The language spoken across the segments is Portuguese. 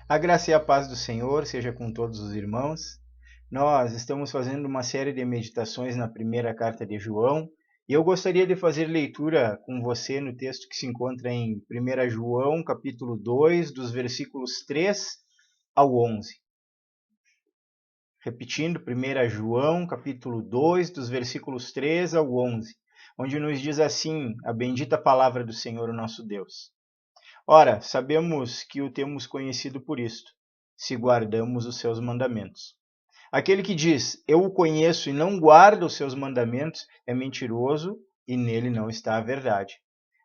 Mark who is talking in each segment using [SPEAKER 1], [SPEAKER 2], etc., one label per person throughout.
[SPEAKER 1] A graça e a paz do Senhor seja com todos os irmãos. Nós estamos fazendo uma série de meditações na primeira carta de João e eu gostaria de fazer leitura com você no texto que se encontra em 1 João, capítulo 2, dos versículos 3 ao 11. Repetindo, 1 João, capítulo 2, dos versículos 3 ao 11, onde nos diz assim a bendita palavra do Senhor, o nosso Deus. Ora, sabemos que o temos conhecido por isto, se guardamos os seus mandamentos. Aquele que diz, eu o conheço e não guarda os seus mandamentos, é mentiroso e nele não está a verdade.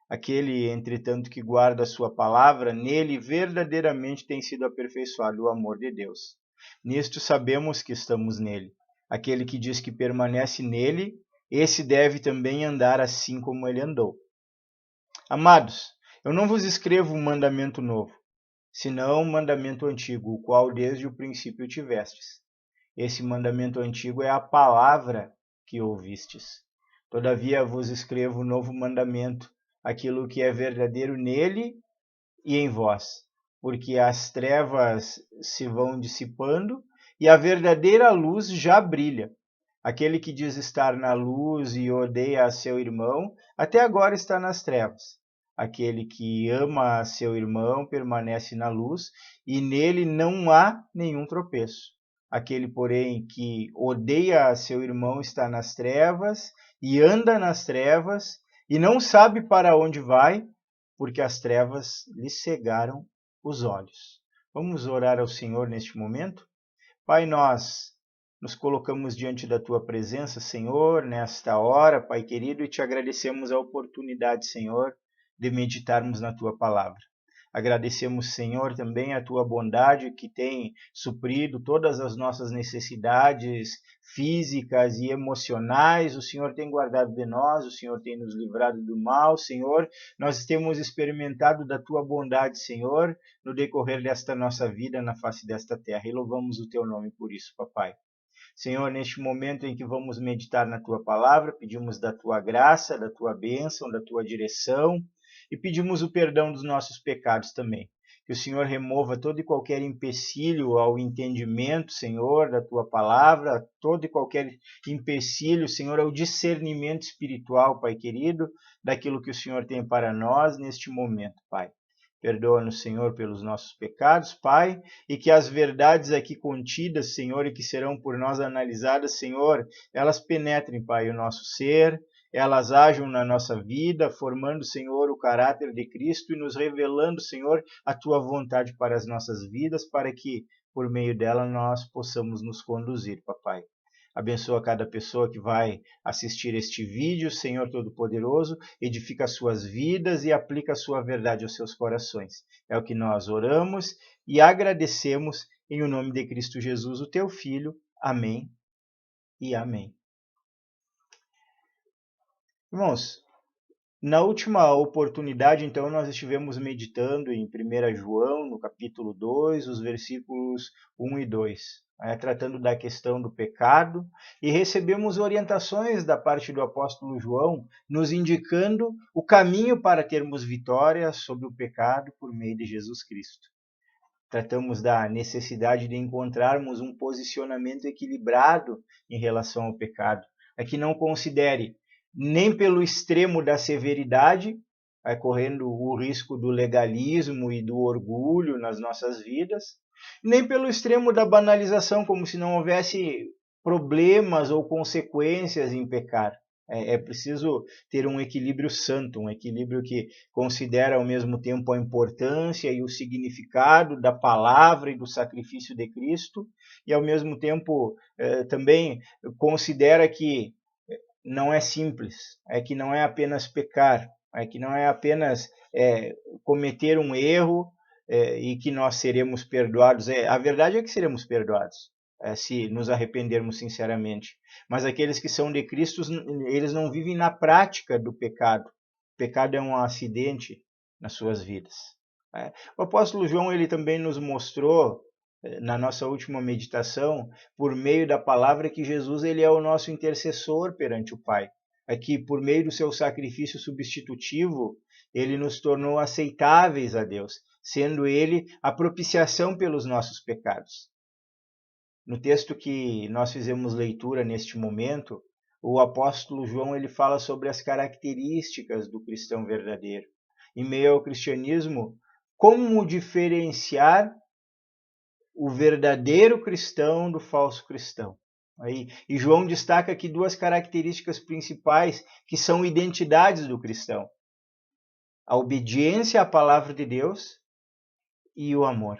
[SPEAKER 1] Aquele, entretanto, que guarda a sua palavra, nele verdadeiramente tem sido aperfeiçoado o amor de Deus. Nisto sabemos que estamos nele. Aquele que diz que permanece nele, esse deve também andar assim como ele andou. Amados, eu não vos escrevo um mandamento novo, senão um mandamento antigo, o qual desde o princípio tivestes. Esse mandamento antigo é a palavra que ouvistes. Todavia vos escrevo um novo mandamento, aquilo que é verdadeiro nele e em vós, porque as trevas se vão dissipando e a verdadeira luz já brilha. Aquele que diz estar na luz e odeia a seu irmão, até agora está nas trevas. Aquele que ama a seu irmão permanece na luz e nele não há nenhum tropeço. Aquele, porém, que odeia a seu irmão está nas trevas e anda nas trevas e não sabe para onde vai, porque as trevas lhe cegaram os olhos. Vamos orar ao Senhor neste momento? Pai, nós nos colocamos diante da Tua presença, Senhor, nesta hora, Pai querido, e te agradecemos a oportunidade, Senhor, de meditarmos na Tua palavra. Agradecemos, Senhor, também a Tua bondade que tem suprido todas as nossas necessidades físicas e emocionais. O Senhor tem guardado de nós, o Senhor tem nos livrado do mal, Senhor. Nós temos experimentado da Tua bondade, Senhor, no decorrer desta nossa vida na face desta terra. E louvamos o Teu nome por isso, Papai. Senhor, neste momento em que vamos meditar na Tua palavra, pedimos da Tua graça, da Tua bênção, da Tua direção e pedimos o perdão dos nossos pecados também. Que o Senhor remova todo e qualquer empecilho ao entendimento, Senhor, da Tua palavra, todo e qualquer empecilho, Senhor, ao discernimento espiritual, Pai querido, daquilo que o Senhor tem para nós neste momento, Pai. Perdoa-nos, Senhor, pelos nossos pecados, Pai, e que as verdades aqui contidas, Senhor, e que serão por nós analisadas, Senhor, elas penetrem, Pai, o nosso ser, elas ajam na nossa vida, formando, Senhor, o caráter de Cristo e nos revelando, Senhor, a Tua vontade para as nossas vidas, para que, por meio dela, nós possamos nos conduzir, Papai. Abençoa cada pessoa que vai assistir este vídeo, Senhor Todo-Poderoso, edifica as suas vidas e aplica a sua verdade aos seus corações. É o que nós oramos e agradecemos em o nome de Cristo Jesus, o teu Filho. Amém e amém. Irmãos, na última oportunidade, então, nós estivemos meditando em 1 João, no capítulo 2, os versículos 1 e 2, tratando da questão do pecado, e recebemos orientações da parte do apóstolo João, nos indicando o caminho para termos vitória sobre o pecado por meio de Jesus Cristo. Tratamos da necessidade de encontrarmos um posicionamento equilibrado em relação ao pecado, que não considere nem pelo extremo da severidade, correndo o risco do legalismo e do orgulho nas nossas vidas, nem pelo extremo da banalização, como se não houvesse problemas ou consequências em pecar. É preciso ter um equilíbrio santo, um equilíbrio que considera ao mesmo tempo a importância e o significado da palavra e do sacrifício de Cristo, e ao mesmo tempo também considera que não é simples, que não é apenas pecar, que não é apenas cometer um erro e que nós seremos perdoados. A verdade é que seremos perdoados, se nos arrependermos sinceramente. Mas aqueles que são de Cristo, eles não vivem na prática do pecado. O pecado é um acidente nas suas vidas. O apóstolo João ele também nos mostrou, na nossa última meditação, por meio da palavra, que Jesus ele é o nosso intercessor perante o Pai. Que por meio do seu sacrifício substitutivo, ele nos tornou aceitáveis a Deus, sendo ele a propiciação pelos nossos pecados. No texto que nós fizemos leitura neste momento, o apóstolo João ele fala sobre as características do cristão verdadeiro. Em meio ao cristianismo, como diferenciar o verdadeiro cristão do falso cristão. E João destaca aqui duas características principais que são identidades do cristão: a obediência à palavra de Deus e o amor.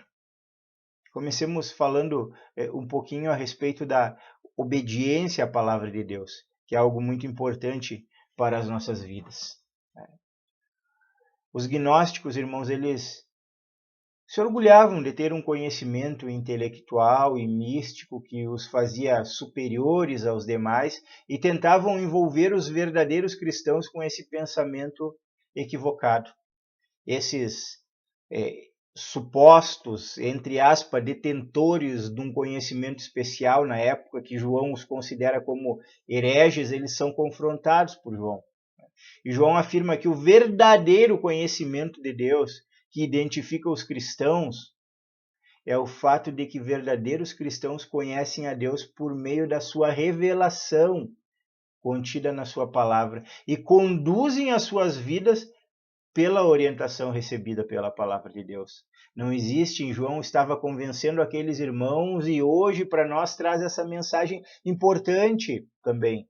[SPEAKER 1] Comecemos falando um pouquinho a respeito da obediência à palavra de Deus, que é algo muito importante para as nossas vidas. Os gnósticos, irmãos, eles se orgulhavam de ter um conhecimento intelectual e místico que os fazia superiores aos demais e tentavam envolver os verdadeiros cristãos com esse pensamento equivocado. Esses supostos, entre aspas, detentores de um conhecimento especial na época, que João os considera como hereges, eles são confrontados por João. E João afirma que o verdadeiro conhecimento de Deus que identifica os cristãos é o fato de que verdadeiros cristãos conhecem a Deus por meio da sua revelação contida na sua palavra e conduzem as suas vidas pela orientação recebida pela palavra de Deus. Não existe, João estava convencendo aqueles irmãos e hoje para nós traz essa mensagem importante também.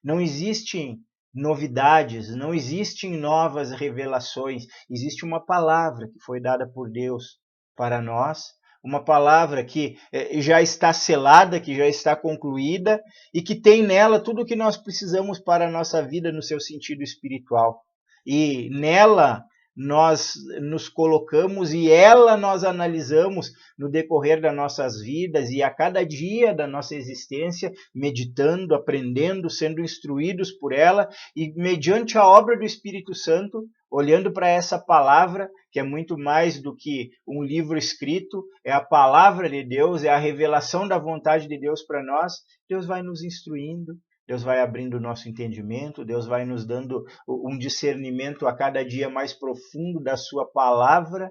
[SPEAKER 1] Não existem novidades, não existem novas revelações, existe uma palavra que foi dada por Deus para nós, uma palavra que já está selada, que já está concluída e que tem nela tudo o que nós precisamos para a nossa vida no seu sentido espiritual. E nela nós nos colocamos e ela nós analisamos no decorrer das nossas vidas e a cada dia da nossa existência, meditando, aprendendo, sendo instruídos por ela e mediante a obra do Espírito Santo, olhando para essa palavra, que é muito mais do que um livro escrito, é a palavra de Deus, é a revelação da vontade de Deus para nós, Deus vai nos instruindo, Deus vai abrindo o nosso entendimento, Deus vai nos dando um discernimento a cada dia mais profundo da sua palavra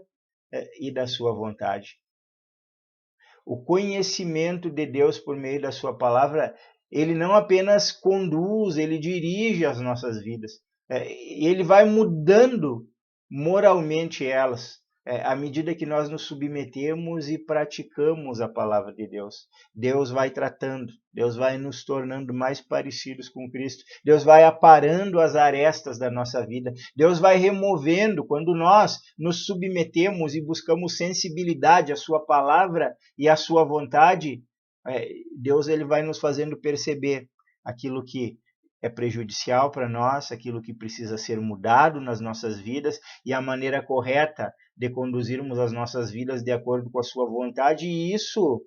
[SPEAKER 1] e da sua vontade. O conhecimento de Deus por meio da sua palavra, ele não apenas conduz, ele dirige as nossas vidas. Ele vai mudando moralmente elas, à medida que nós nos submetemos e praticamos a palavra de Deus. Deus vai tratando, Deus vai nos tornando mais parecidos com Cristo, Deus vai aparando as arestas da nossa vida, Deus vai removendo, quando nós nos submetemos e buscamos sensibilidade à sua palavra e à sua vontade, Deus ele vai nos fazendo perceber aquilo que é prejudicial para nós, aquilo que precisa ser mudado nas nossas vidas e a maneira correta de conduzirmos as nossas vidas de acordo com a sua vontade, e isso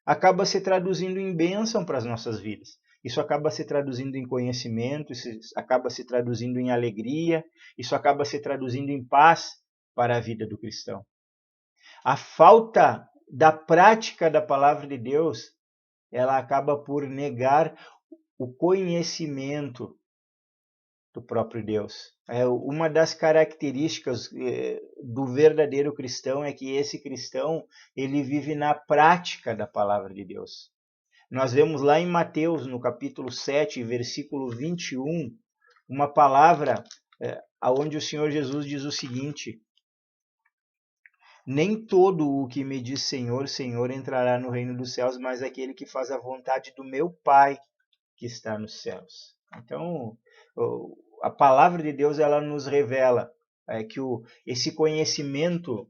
[SPEAKER 1] acaba se traduzindo em bênção para as nossas vidas. Isso acaba se traduzindo em conhecimento, isso acaba se traduzindo em alegria, isso acaba se traduzindo em paz para a vida do cristão. A falta da prática da palavra de Deus, ela acaba por negar o conhecimento do próprio Deus. Uma das características do verdadeiro cristão é que esse cristão ele vive na prática da palavra de Deus. Nós vemos lá em Mateus, no capítulo 7, versículo 21, uma palavra onde o Senhor Jesus diz o seguinte: nem todo o que me diz Senhor, Senhor entrará no reino dos céus, mas aquele que faz a vontade do meu Pai que está nos céus. Então, a palavra de Deus ela nos revela que esse conhecimento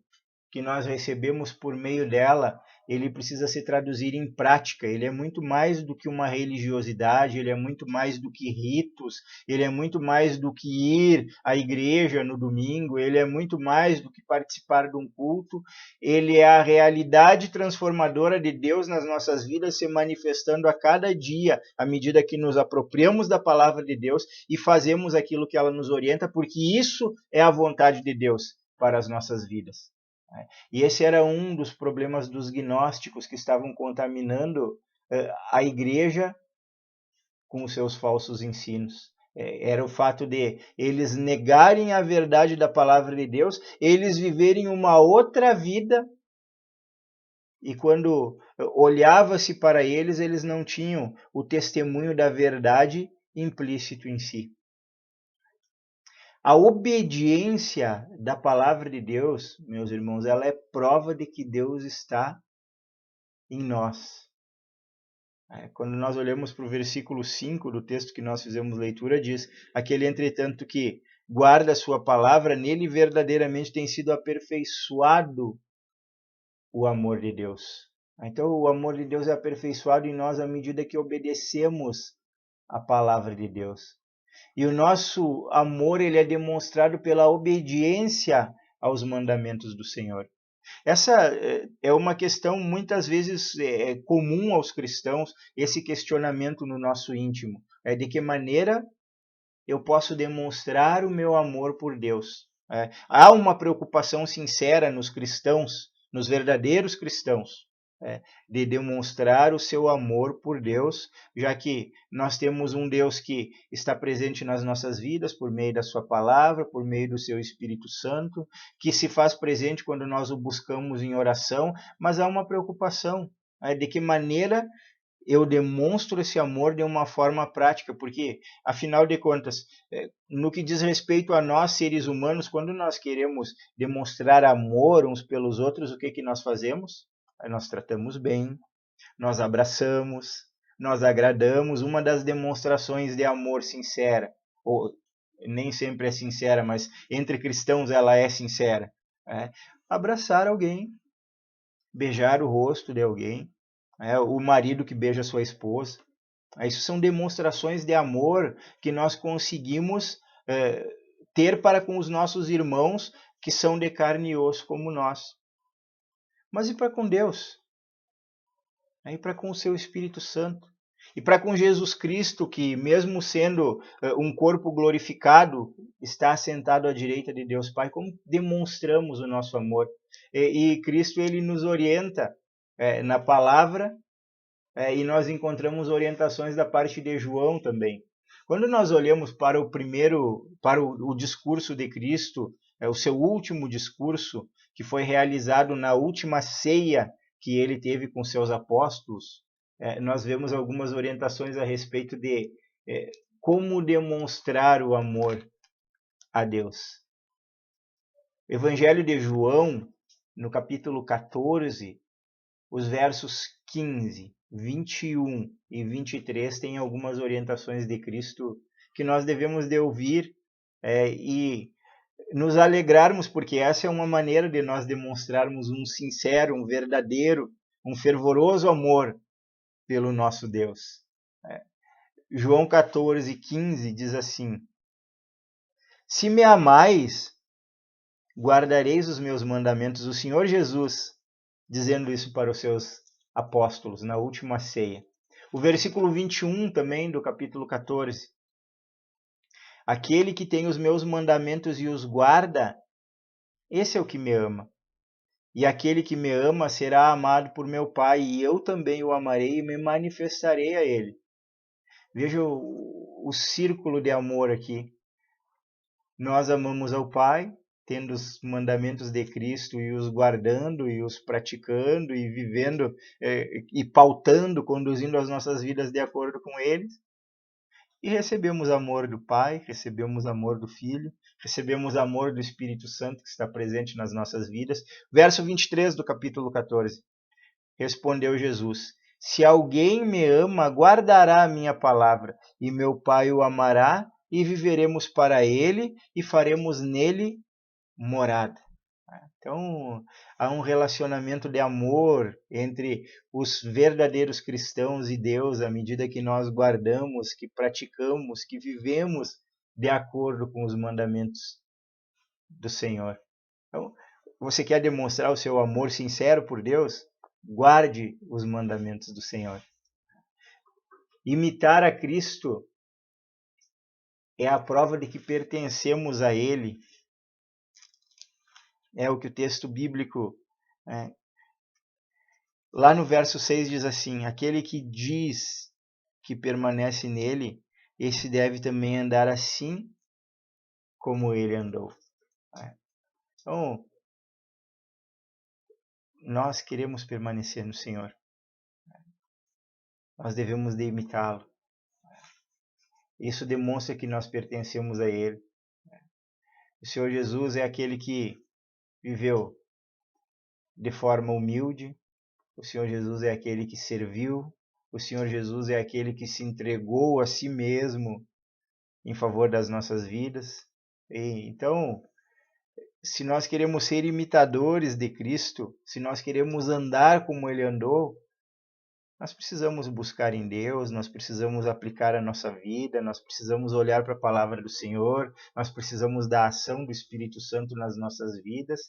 [SPEAKER 1] que nós recebemos por meio dela, ele precisa se traduzir em prática. Ele é muito mais do que uma religiosidade, ele é muito mais do que ritos, ele é muito mais do que ir à igreja no domingo, ele é muito mais do que participar de um culto, ele é a realidade transformadora de Deus nas nossas vidas se manifestando a cada dia, à medida que nos apropriamos da palavra de Deus e fazemos aquilo que ela nos orienta, porque isso é a vontade de Deus para as nossas vidas. E esse era um dos problemas dos gnósticos que estavam contaminando a igreja com os seus falsos ensinos. Era o fato de eles negarem a verdade da palavra de Deus, eles viverem uma outra vida, e quando olhava-se para eles, eles não tinham o testemunho da verdade implícito em si. A obediência da palavra de Deus, meus irmãos, ela é prova de que Deus está em nós. Quando nós olhamos para o versículo 5 do texto que nós fizemos leitura, diz: aquele, entretanto, que guarda a sua palavra, nele verdadeiramente tem sido aperfeiçoado o amor de Deus. Então, o amor de Deus é aperfeiçoado em nós à medida que obedecemos a palavra de Deus. E o nosso amor, ele é demonstrado pela obediência aos mandamentos do Senhor. Essa é uma questão muitas vezes comum aos cristãos, esse questionamento no nosso íntimo. De que maneira eu posso demonstrar o meu amor por Deus? Há uma preocupação sincera nos cristãos, nos verdadeiros cristãos, de demonstrar o seu amor por Deus, já que nós temos um Deus que está presente nas nossas vidas por meio da sua palavra, por meio do seu Espírito Santo, que se faz presente quando nós o buscamos em oração, mas há uma preocupação, de que maneira eu demonstro esse amor de uma forma prática, porque, afinal de contas, no que diz respeito a nós, seres humanos, quando nós queremos demonstrar amor uns pelos outros, o que nós fazemos? Nós tratamos bem, nós abraçamos, nós agradamos. Uma das demonstrações de amor sincera, ou nem sempre é sincera, mas entre cristãos ela é sincera, abraçar alguém, beijar o rosto de alguém, o marido que beija sua esposa. Isso são demonstrações de amor que nós conseguimos ter para com os nossos irmãos que são de carne e osso como nós. Mas e para com Deus? E para com o seu Espírito Santo? E para com Jesus Cristo, que mesmo sendo um corpo glorificado, está assentado à direita de Deus Pai? Como demonstramos o nosso amor? E Cristo, ele nos orienta na palavra, e nós encontramos orientações da parte de João também. Quando nós olhamos para o discurso de Cristo, o seu último discurso, que foi realizado na última ceia que ele teve com seus apóstolos, nós vemos algumas orientações a respeito de como demonstrar o amor a Deus. Evangelho de João, no capítulo 14, os versos 15, 21 e 23 têm algumas orientações de Cristo que nós devemos de ouvir e nos alegrarmos, porque essa é uma maneira de nós demonstrarmos um sincero, um verdadeiro, um fervoroso amor pelo nosso Deus. João 14, 15 diz assim: se me amais, guardareis os meus mandamentos. O Senhor Jesus dizendo isso para os seus apóstolos na última ceia. O versículo 21 também do capítulo 14. Aquele que tem os meus mandamentos e os guarda, esse é o que me ama. E aquele que me ama será amado por meu Pai, e eu também o amarei e me manifestarei a ele. Veja o círculo de amor aqui. Nós amamos ao Pai, tendo os mandamentos de Cristo e os guardando e os praticando e vivendo e pautando, conduzindo as nossas vidas de acordo com eles. E recebemos amor do Pai, recebemos amor do Filho, recebemos amor do Espírito Santo que está presente nas nossas vidas. Verso 23 do capítulo 14. Respondeu Jesus: se alguém me ama, guardará a minha palavra, e meu Pai o amará, e viveremos para ele, e faremos nele morada. Então, há um relacionamento de amor entre os verdadeiros cristãos e Deus à medida que nós guardamos, que praticamos, que vivemos de acordo com os mandamentos do Senhor. Então, você quer demonstrar o seu amor sincero por Deus? Guarde os mandamentos do Senhor. Imitar a Cristo é a prova de que pertencemos a Ele. É o que o texto bíblico, lá no verso 6 diz assim: aquele que diz que permanece nele, esse deve também andar assim como ele andou. Então, nós queremos permanecer no Senhor. Nós devemos de imitá-lo. Isso demonstra que nós pertencemos a Ele. O Senhor Jesus é aquele que viveu de forma humilde. O Senhor Jesus é aquele que serviu. O Senhor Jesus é aquele que se entregou a si mesmo em favor das nossas vidas. Então, se nós queremos ser imitadores de Cristo, se nós queremos andar como Ele andou, nós precisamos buscar em Deus, nós precisamos aplicar a nossa vida, nós precisamos olhar para a palavra do Senhor, nós precisamos da ação do Espírito Santo nas nossas vidas,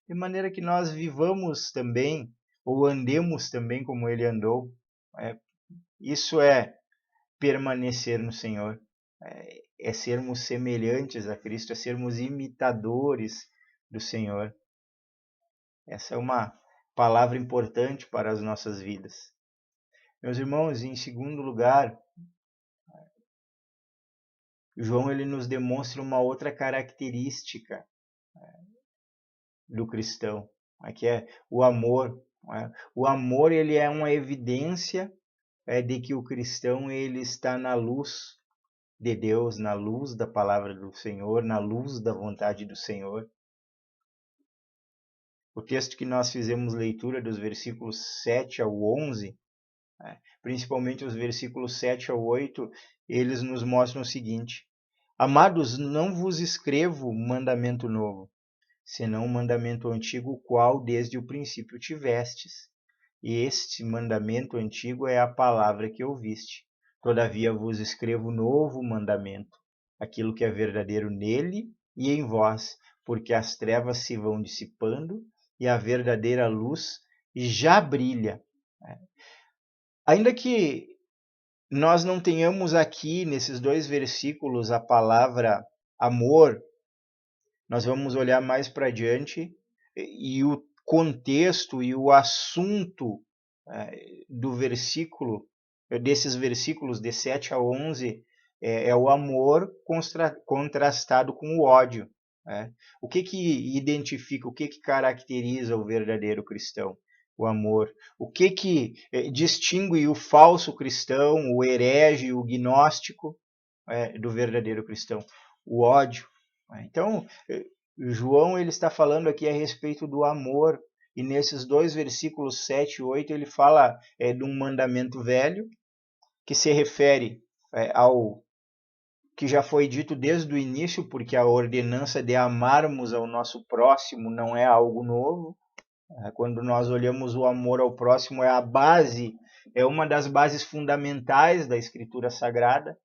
[SPEAKER 1] de maneira que nós vivamos também, ou andemos também como Ele andou. Isso é permanecer no Senhor, é sermos semelhantes a Cristo, é sermos imitadores do Senhor. Essa é uma palavra importante para as nossas vidas. Meus irmãos, em segundo lugar, João ele nos demonstra uma outra característica do cristão, que é o amor. O amor ele é uma evidência de que o cristão ele está na luz de Deus, na luz da palavra do Senhor, na luz da vontade do Senhor. O texto que nós fizemos leitura dos versículos 7 ao 11, principalmente os versículos 7 ao 8, eles nos mostram o seguinte: Amados, não vos escrevo mandamento novo, senão um mandamento antigo, o qual desde o princípio tivestes. E este mandamento antigo é a palavra que ouviste. Todavia vos escrevo novo mandamento, aquilo que é verdadeiro nele e em vós, porque as trevas se vão dissipando e a verdadeira luz já brilha. Ainda que nós não tenhamos aqui, nesses dois versículos, a palavra amor, nós vamos olhar mais para adiante e o contexto e o assunto do versículo, desses versículos de 7 a 11, é o amor contrastado com o ódio. O que identifica, o que caracteriza o verdadeiro cristão? O amor. O que distingue o falso cristão, o herege, o gnóstico do verdadeiro cristão? O ódio. Então, João ele está falando aqui a respeito do amor, e nesses dois versículos 7 e 8 ele fala de um mandamento velho, que se refere ao que já foi dito desde o início, porque a ordenança de amarmos ao nosso próximo não é algo novo. Quando nós olhamos o amor ao próximo, é a base, é uma das bases fundamentais da Escritura Sagrada.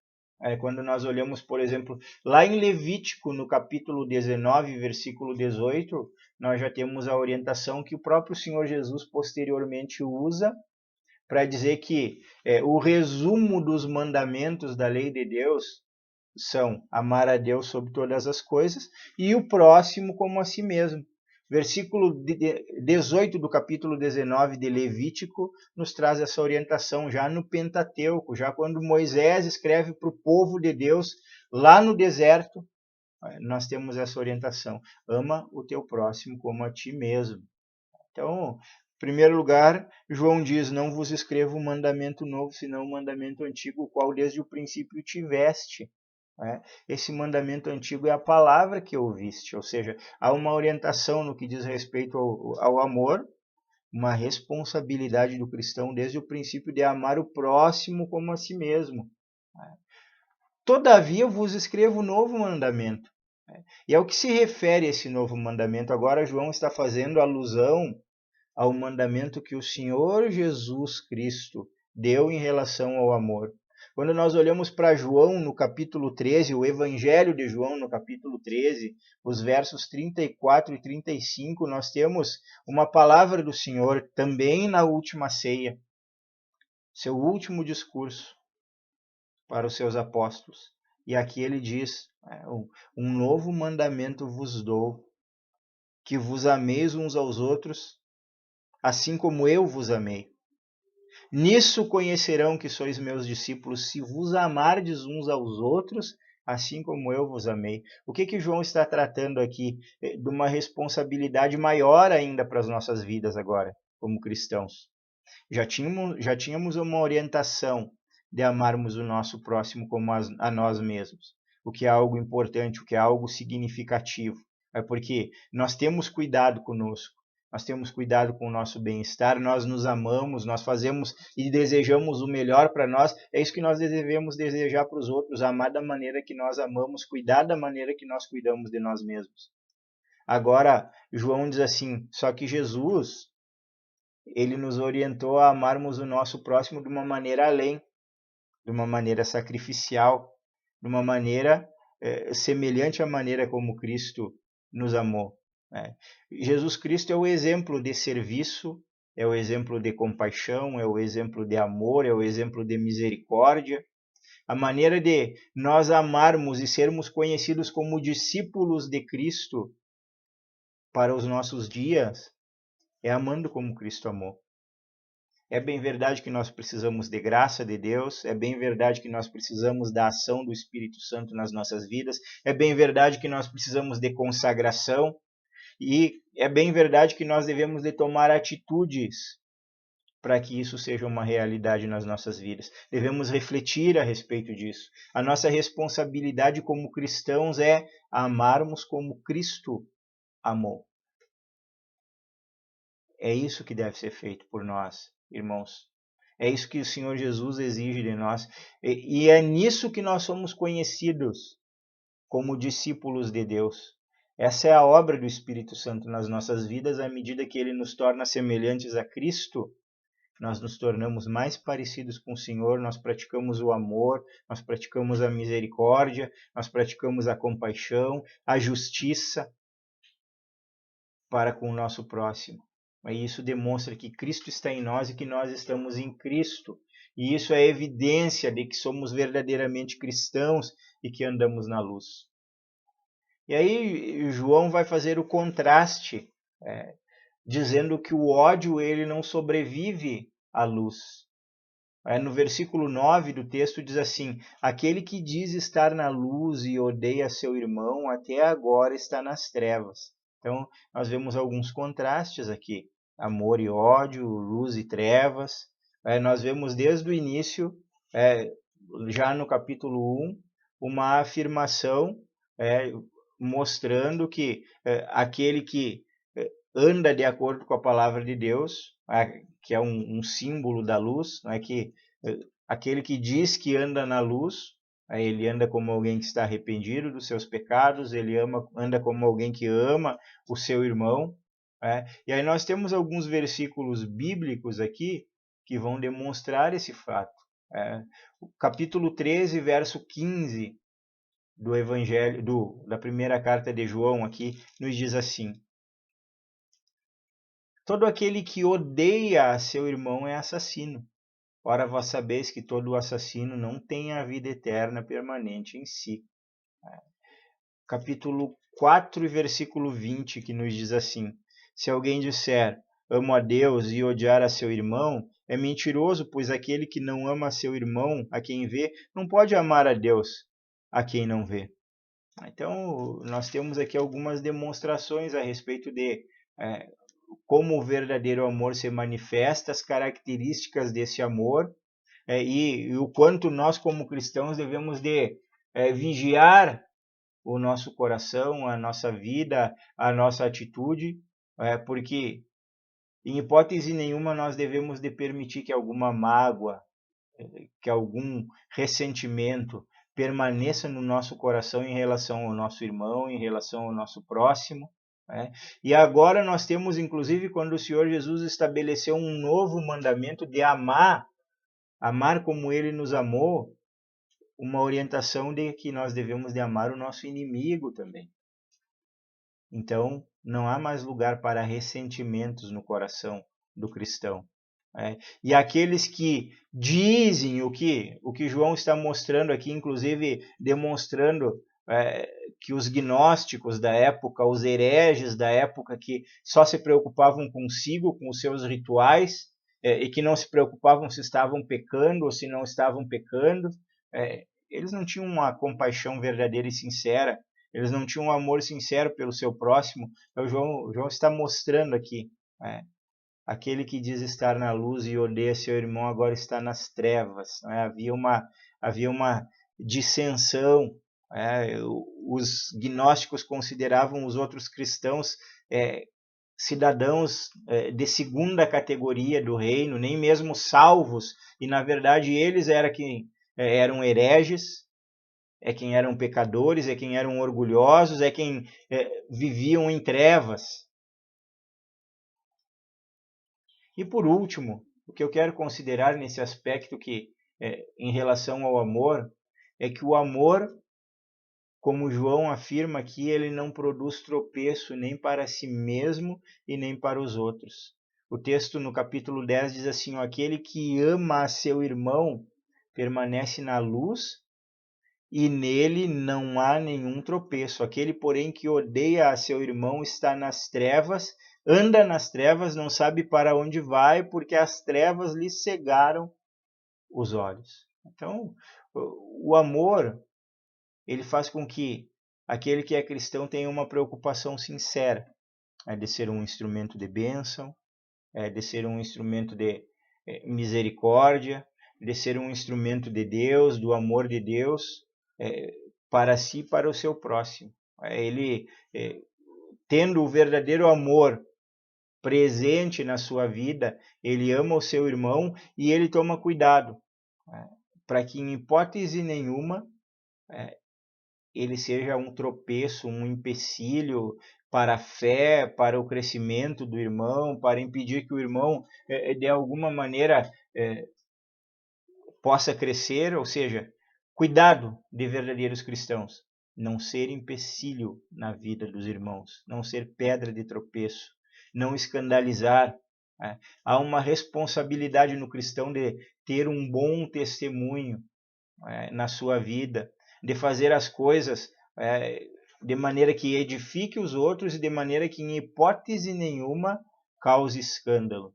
[SPEAKER 1] Quando nós olhamos, por exemplo, lá em Levítico, no capítulo 19, versículo 18, nós já temos a orientação que o próprio Senhor Jesus posteriormente usa para dizer que o resumo dos mandamentos da lei de Deus são amar a Deus sobre todas as coisas e o próximo como a si mesmo. Versículo 18 do capítulo 19 de Levítico nos traz essa orientação já no Pentateuco, já quando Moisés escreve para o povo de Deus lá no deserto, nós temos essa orientação: ama o teu próximo como a ti mesmo. Então, em primeiro lugar, João diz: não vos escrevo um mandamento novo, senão um mandamento antigo, o qual desde o princípio tiveste. Esse mandamento antigo é a palavra que ouviste, ou seja, há uma orientação no que diz respeito ao amor, uma responsabilidade do cristão desde o princípio de amar o próximo como a si mesmo. Todavia vos escrevo um novo mandamento. E ao que se refere esse novo mandamento, agora João está fazendo alusão ao mandamento que o Senhor Jesus Cristo deu em relação ao amor. Quando nós olhamos para João no capítulo 13, o Evangelho de João no capítulo 13, os versos 34 e 35, nós temos uma palavra do Senhor também na última ceia, seu último discurso para os seus apóstolos. E aqui ele diz: um novo mandamento vos dou, que vos ameis uns aos outros, assim como eu vos amei. Nisso conhecerão que sois meus discípulos, se vos amardes uns aos outros, assim como eu vos amei. O que João está tratando aqui? De uma responsabilidade maior ainda para as nossas vidas agora, como cristãos. Já tínhamos uma orientação de amarmos o nosso próximo como a nós mesmos, o que é algo importante, o que é algo significativo. É porque nós temos cuidado conosco, nós temos cuidado com o nosso bem-estar, nós nos amamos, nós fazemos e desejamos o melhor para nós. É isso que nós devemos desejar para os outros, amar da maneira que nós amamos, cuidar da maneira que nós cuidamos de nós mesmos. Agora, João diz assim, só que Jesus, ele nos orientou a amarmos o nosso próximo de uma maneira além, de uma maneira sacrificial, de uma maneira semelhante à maneira como Cristo nos amou. Jesus Cristo é o exemplo de serviço, é o exemplo de compaixão, é o exemplo de amor, é o exemplo de misericórdia. A maneira de nós amarmos e sermos conhecidos como discípulos de Cristo para os nossos dias é amando como Cristo amou. É bem verdade que nós precisamos de graça de Deus, é bem verdade que nós precisamos da ação do Espírito Santo nas nossas vidas, é bem verdade que nós precisamos de consagração, e é bem verdade que nós devemos de tomar atitudes para que isso seja uma realidade nas nossas vidas. Devemos refletir a respeito disso. A nossa responsabilidade como cristãos é amarmos como Cristo amou. É isso que deve ser feito por nós, irmãos. É isso que o Senhor Jesus exige de nós. E é nisso que nós somos conhecidos como discípulos de Deus. Essa é a obra do Espírito Santo nas nossas vidas. À medida que ele nos torna semelhantes a Cristo, nós nos tornamos mais parecidos com o Senhor, nós praticamos o amor, nós praticamos a misericórdia, nós praticamos a compaixão, a justiça para com o nosso próximo. E isso demonstra que Cristo está em nós e que nós estamos em Cristo. E isso é evidência de que somos verdadeiramente cristãos e que andamos na luz. E aí João vai fazer o contraste, dizendo que o ódio ele não sobrevive à luz. No versículo 9 do texto diz assim, aquele que diz estar na luz e odeia seu irmão, até agora está nas trevas. Então, nós vemos alguns contrastes aqui, amor e ódio, luz e trevas. Nós vemos desde o início, já no capítulo 1, uma afirmação mostrando que aquele que anda de acordo com a palavra de Deus, que é um símbolo da luz, não é que aquele que diz que anda na luz, ele anda como alguém que está arrependido dos seus pecados, ele anda como alguém que ama o seu irmão. E aí nós temos alguns versículos bíblicos aqui que vão demonstrar esse fato. O capítulo 13, verso 15 do Evangelho, da primeira carta de João aqui, nos diz assim, todo aquele que odeia a seu irmão é assassino. Ora, vós sabeis que todo assassino não tem a vida eterna permanente em si. Capítulo 4, versículo 20, que nos diz assim, se alguém disser, amo a Deus e odiar a seu irmão, é mentiroso, pois aquele que não ama a seu irmão, a quem vê, não pode amar a Deus, a quem não vê. Então, nós temos aqui algumas demonstrações a respeito de como o verdadeiro amor se manifesta, as características desse amor e o quanto nós como cristãos devemos de vigiar o nosso coração, a nossa vida, a nossa atitude, porque em hipótese nenhuma nós devemos de permitir que alguma mágoa, que algum ressentimento permaneça no nosso coração em relação ao nosso irmão, em relação ao nosso próximo. E agora nós temos, inclusive, quando o Senhor Jesus estabeleceu um novo mandamento de amar como Ele nos amou, uma orientação de que nós devemos de amar o nosso inimigo também. Então, não há mais lugar para ressentimentos no coração do cristão. E aqueles que dizem o que João está mostrando aqui, inclusive demonstrando que os gnósticos da época, os hereges da época que só se preocupavam consigo, com os seus rituais, e que não se preocupavam se estavam pecando ou se não estavam pecando. Eles não tinham uma compaixão verdadeira e sincera, eles não tinham um amor sincero pelo seu próximo. Então, João está mostrando aqui, aquele que diz estar na luz e odeia seu irmão agora está nas trevas. Havia uma dissensão. Os gnósticos consideravam os outros cristãos cidadãos de segunda categoria do reino, nem mesmo salvos, e na verdade eles eram hereges, quem eram pecadores, quem eram orgulhosos, quem viviam em trevas. E por último, o que eu quero considerar nesse aspecto em relação ao amor, é que o amor, como João afirma aqui, ele não produz tropeço nem para si mesmo e nem para os outros. O texto no capítulo 10 diz assim: aquele que ama a seu irmão permanece na luz e nele não há nenhum tropeço. Aquele, porém, que odeia a seu irmão está nas trevas, anda nas trevas, não sabe para onde vai, porque as trevas lhe cegaram os olhos. Então, o amor, ele faz com que aquele que é cristão tenha uma preocupação sincera, de ser um instrumento de bênção, de ser um instrumento de misericórdia, de ser um instrumento de Deus, do amor de Deus, para si e para o seu próximo. Ele, tendo o verdadeiro amor presente na sua vida, ele ama o seu irmão e ele toma cuidado para que, em hipótese nenhuma, ele seja um tropeço, um empecilho para a fé, para o crescimento do irmão, para impedir que o irmão, de alguma maneira, possa crescer. Ou seja, cuidado de verdadeiros cristãos, não ser empecilho na vida dos irmãos, não ser pedra de tropeço, não escandalizar. Há uma responsabilidade no cristão de ter um bom testemunho na sua vida, de fazer as coisas de maneira que edifique os outros e de maneira que, em hipótese nenhuma, cause escândalo.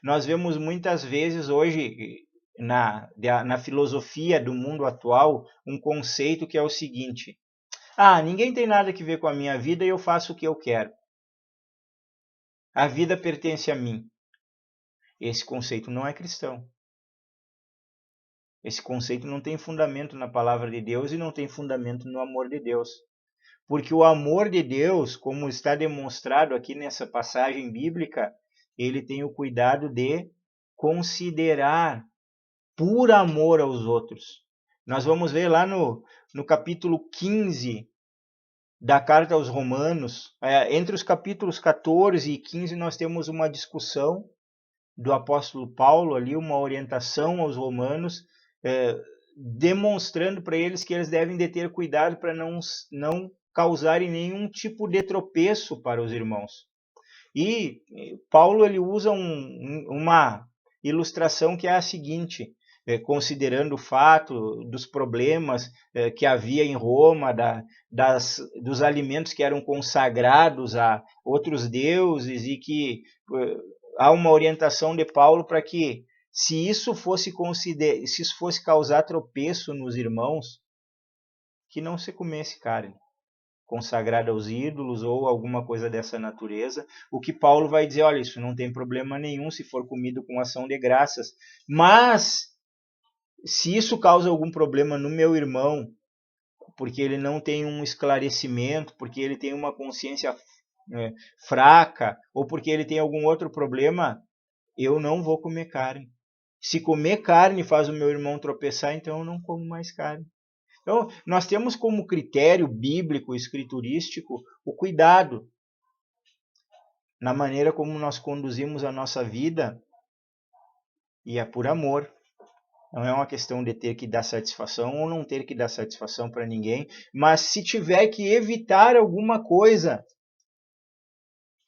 [SPEAKER 1] Nós vemos muitas vezes hoje, na filosofia do mundo atual, um conceito que é o seguinte: ninguém tem nada que ver com a minha vida e eu faço o que eu quero. A vida pertence a mim. Esse conceito não é cristão. Esse conceito não tem fundamento na palavra de Deus e não tem fundamento no amor de Deus. Porque o amor de Deus, como está demonstrado aqui nessa passagem bíblica, ele tem o cuidado de considerar por amor aos outros. Nós vamos ver lá no capítulo 15 da carta aos Romanos, entre os capítulos 14 e 15 nós temos uma discussão do apóstolo Paulo ali, uma orientação aos romanos, demonstrando para eles que eles devem de ter cuidado para não causarem nenhum tipo de tropeço para os irmãos. E Paulo ele usa uma ilustração que é a seguinte: considerando o fato dos problemas que havia em Roma, dos alimentos que eram consagrados a outros deuses, e que há uma orientação de Paulo para que, se isso fosse causar tropeço nos irmãos, que não se comesse carne consagrada aos ídolos ou alguma coisa dessa natureza. O que Paulo vai dizer: olha, isso não tem problema nenhum se for comido com ação de graças, mas se isso causa algum problema no meu irmão, porque ele não tem um esclarecimento, porque ele tem uma consciência fraca, ou porque ele tem algum outro problema, eu não vou comer carne. Se comer carne faz o meu irmão tropeçar, então eu não como mais carne. Então, nós temos como critério bíblico, escriturístico, o cuidado na maneira como nós conduzimos a nossa vida, e é por amor. Não é uma questão de ter que dar satisfação ou não ter que dar satisfação para ninguém, mas se tiver que evitar alguma coisa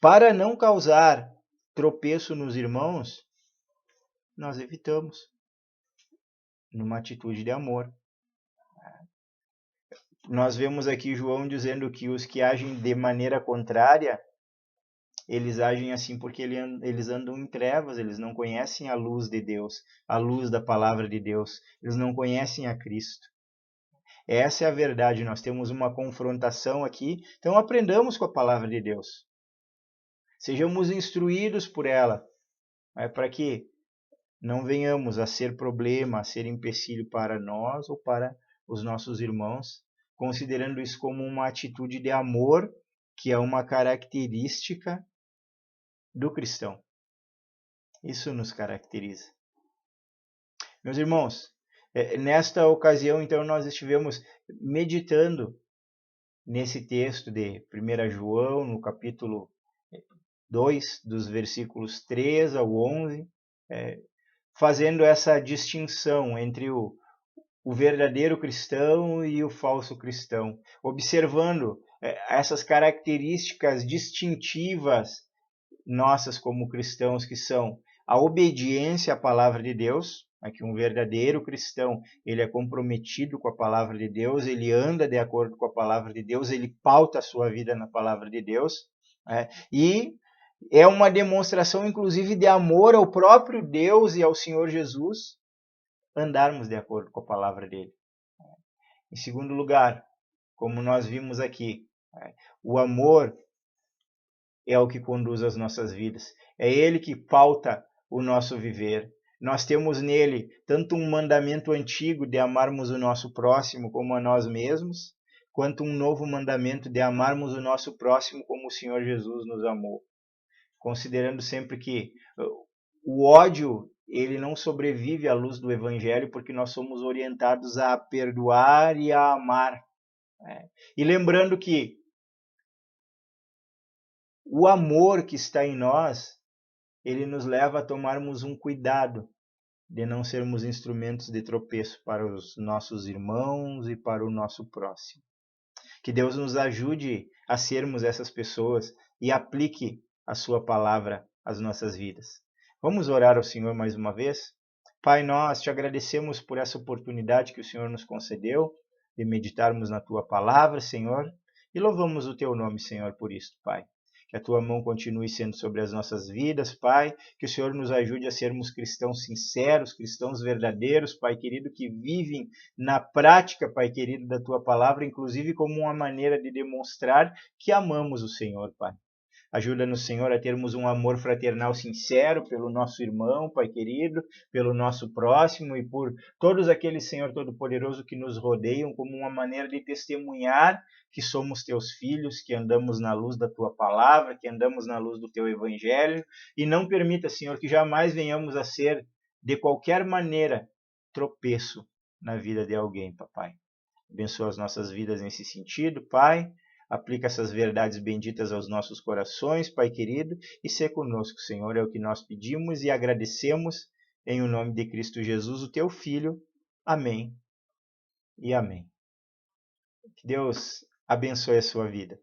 [SPEAKER 1] para não causar tropeço nos irmãos, nós evitamos, numa atitude de amor. Nós vemos aqui João dizendo que os que agem de maneira contrária eles agem assim porque eles andam em trevas, eles não conhecem a luz de Deus, a luz da palavra de Deus, eles não conhecem a Cristo. Essa é a verdade, nós temos uma confrontação aqui, então aprendamos com a palavra de Deus. Sejamos instruídos por ela, para que não venhamos a ser problema, a ser empecilho para nós ou para os nossos irmãos, considerando isso como uma atitude de amor, que é uma característica do cristão. Isso nos caracteriza. Meus irmãos, nesta ocasião, então, nós estivemos meditando nesse texto de 1 João, no capítulo 2, dos versículos 3 ao 11, fazendo essa distinção entre o verdadeiro cristão e o falso cristão, observando essas características distintivas nossas como cristãos, que são a obediência à palavra de Deus. Aqui um verdadeiro cristão, ele é comprometido com a palavra de Deus, ele anda de acordo com a palavra de Deus, ele pauta a sua vida na palavra de Deus, e é uma demonstração inclusive de amor ao próprio Deus e ao Senhor Jesus, andarmos de acordo com a palavra dele. Em segundo lugar, como nós vimos aqui, o amor é o que conduz as nossas vidas. É ele que pauta o nosso viver. Nós temos nele tanto um mandamento antigo de amarmos o nosso próximo como a nós mesmos, quanto um novo mandamento de amarmos o nosso próximo como o Senhor Jesus nos amou. Considerando sempre que o ódio, ele não sobrevive à luz do Evangelho, porque nós somos orientados a perdoar e a amar. E lembrando que o amor que está em nós, ele nos leva a tomarmos um cuidado de não sermos instrumentos de tropeço para os nossos irmãos e para o nosso próximo. Que Deus nos ajude a sermos essas pessoas e aplique a sua palavra às nossas vidas. Vamos orar ao Senhor mais uma vez? Pai, nós te agradecemos por essa oportunidade que o Senhor nos concedeu de meditarmos na tua palavra, Senhor, e louvamos o teu nome, Senhor, por isso, Pai. Que a tua mão continue sendo sobre as nossas vidas, Pai. Que o Senhor nos ajude a sermos cristãos sinceros, cristãos verdadeiros, Pai querido, que vivem na prática, Pai querido, da tua palavra, inclusive como uma maneira de demonstrar que amamos o Senhor, Pai. Ajuda-nos, Senhor, a termos um amor fraternal sincero pelo nosso irmão, Pai querido, pelo nosso próximo e por todos aqueles, Senhor Todo-Poderoso, que nos rodeiam, como uma maneira de testemunhar que somos teus filhos, que andamos na luz da tua palavra, que andamos na luz do teu evangelho, e não permita, Senhor, que jamais venhamos a ser, de qualquer maneira, tropeço na vida de alguém, Papai. Abençoa as nossas vidas nesse sentido, Pai. Aplica essas verdades benditas aos nossos corações, Pai querido, e ser conosco, Senhor, é o que nós pedimos e agradecemos em o nome de Cristo Jesus, o teu Filho. Amém e amém. Que Deus abençoe a sua vida.